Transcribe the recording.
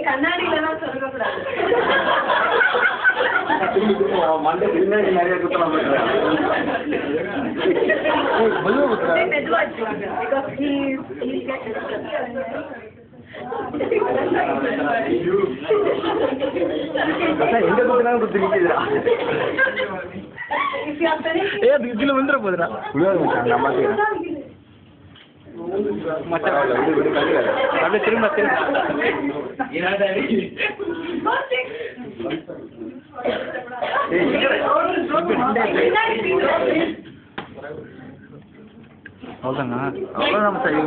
கண்ணாடிலாம் சொல்லக்கூடாது. மண்டை பின்னாடி நிறைய குத்தலாம் எங்க குத்துனாலும் குத்து நிக்குதுடா. இதுல வந்துட போதுடா. அப்படியே திரும்ப அவ்வளோதானா? அவ்வளோ நம்ம சரி